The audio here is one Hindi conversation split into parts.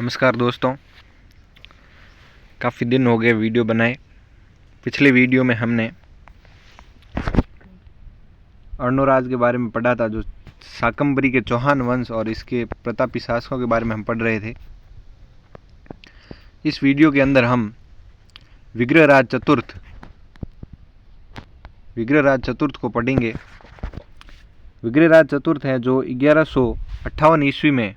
नमस्कार दोस्तों, काफ़ी दिन हो गए वीडियो बनाए। पिछले वीडियो में हमने अर्णोराज के बारे में पढ़ा था, जो शाकंभरी के चौहान वंश और इसके प्रतापी शासकों के बारे में हम पढ़ रहे थे। इस वीडियो के अंदर हम विग्रहराज चतुर्थ को पढ़ेंगे। विग्रहराज चतुर्थ है जो 1158 ईस्वी में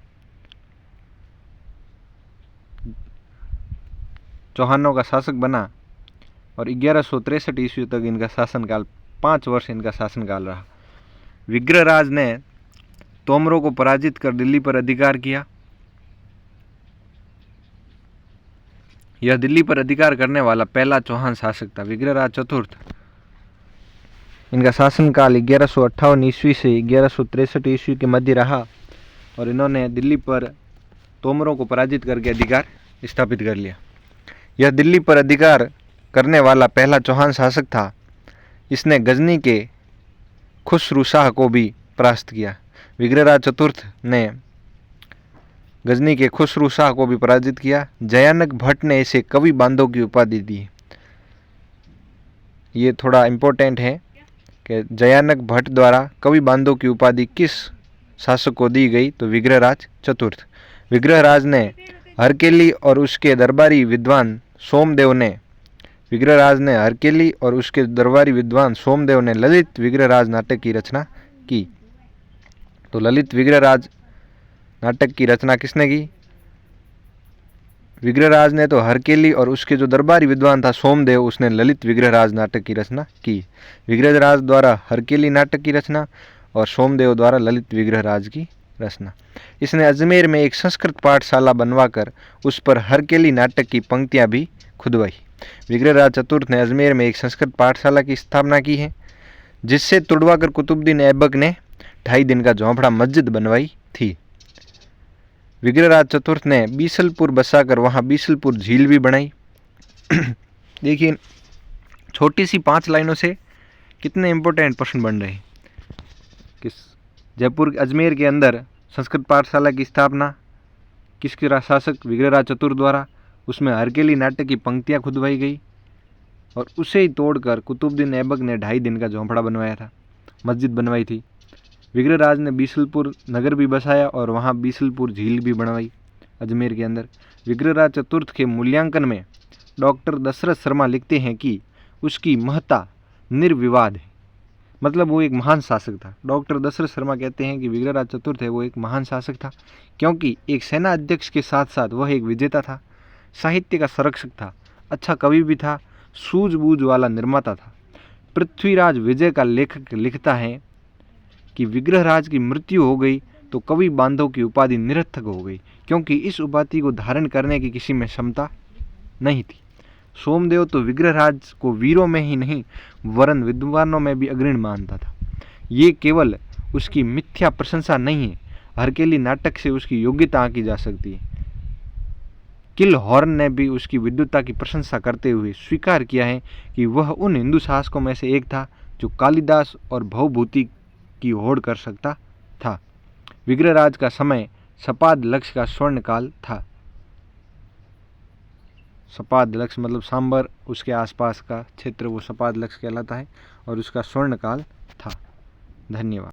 चौहानों का शासक बना और 1163 ईस्वी तक इनका शासनकाल 5 वर्ष इनका शासनकाल रहा। विग्रहराज ने तोमरों को पराजित कर दिल्ली पर अधिकार किया। यह दिल्ली पर अधिकार करने वाला पहला चौहान शासक था। विग्रहराज चतुर्थ, इनका शासनकाल 1158 ईस्वी से 1163 ईस्वी के मध्य रहा और इन्होंने दिल्ली पर तोमरों को पराजित करके अधिकार स्थापित कर लिया। यह दिल्ली पर अधिकार करने वाला पहला चौहान शासक था। इसने गजनी के खुसरू शाह को भी परास्त किया। विग्रहराज चतुर्थ ने गजनी के खुसरू शाह को भी पराजित किया। जयानक भट्ट ने इसे कवि बांधव की उपाधि दी। ये थोड़ा इम्पोर्टेंट है कि जयानक भट्ट द्वारा कवि बांधव की उपाधि किस शासक को दी गई, तो विग्रहराज चतुर्थ। विग्रहराज ने हरकेली और उसके दरबारी विद्वान सोमदेव ने ललित विग्रहराज नाटक की रचना की। तो ललित विग्रहराज नाटक की रचना किसने की? विग्रहराज ने। तो हरकेली और उसके जो दरबारी विद्वान था सोमदेव, उसने ललित विग्रहराज नाटक की रचना की। विग्रहराज द्वारा हरकेली नाटक की रचना और सोमदेव द्वारा ललित विग्रहराज की रचना। इसने अजमेर में एक संस्कृत पाठशाला बनवाकर उस पर हरकेली नाटक की पंक्तियां भी खुदवाई। विग्रहराज चतुर्थ ने अजमेर में एक संस्कृत पाठशाला की स्थापना की है, जिससे तुड़वाकर कुतुबुद्दीन ऐबक ने 2.5 दिन का झोंपड़ा मस्जिद बनवाई थी। विग्रहराज चतुर्थ ने बीसलपुर बसाकर वहां बीसलपुर झील भी बनाई। देखिए, छोटी सी 5 लाइनों से कितने इंपॉर्टेंट प्रश्न बन रहे हैं। जयपुर अजमेर के अंदर संस्कृत पाठशाला की स्थापना किसके शासक? विग्रहराज चतुर्थ द्वारा। उसमें हरकेली नाटक की पंक्तियां खुदवाई गई और उसे ही तोड़कर कुतुबुद्दीन ऐबक ने 2.5 दिन का झोंपड़ा बनवाया था, मस्जिद बनवाई थी। विग्रहराज ने बीसलपुर नगर भी बसाया और वहाँ बीसलपुर झील भी बनवाई अजमेर के अंदर। विग्रहराज चतुर्थ के मूल्यांकन में डॉक्टर दशरथ शर्मा लिखते हैं कि उसकी महत्ता निर्विवाद है, मतलब वो एक महान शासक था। डॉक्टर दशरथ शर्मा कहते हैं कि विग्रहराज चतुर्थ है वो एक महान शासक था, क्योंकि एक सेना अध्यक्ष के साथ साथ वह एक विजेता था, साहित्य का संरक्षक था, अच्छा कवि भी था, सूझबूझ वाला निर्माता था। पृथ्वीराज विजय का लेखक लिखता है कि विग्रहराज की मृत्यु हो गई तो कवि बांधव की उपाधि निरर्थक हो गई, क्योंकि इस उपाधि को धारण करने की किसी में क्षमता नहीं थी। सोमदेव तो विग्रहराज को वीरों में ही नहीं वरन विद्वानों में भी अग्रणी मानता था। ये केवल उसकी मिथ्या प्रशंसा नहीं है, हरकेली नाटक से उसकी योग्यता आंकी जा सकती है। किलहॉर्न ने भी उसकी विद्वता की प्रशंसा करते हुए स्वीकार किया है कि वह उन हिंदू शासकों में से एक था जो कालिदास और भवभूति की होड़ कर सकता था। विग्रहराज का समय सपाद लक्ष्य का स्वर्ण काल था। सपाद लक्ष्य मतलब सांबर, उसके आसपास का क्षेत्र वो सपाद लक्ष्य कहलाता है और उसका स्वर्ण काल था। धन्यवाद।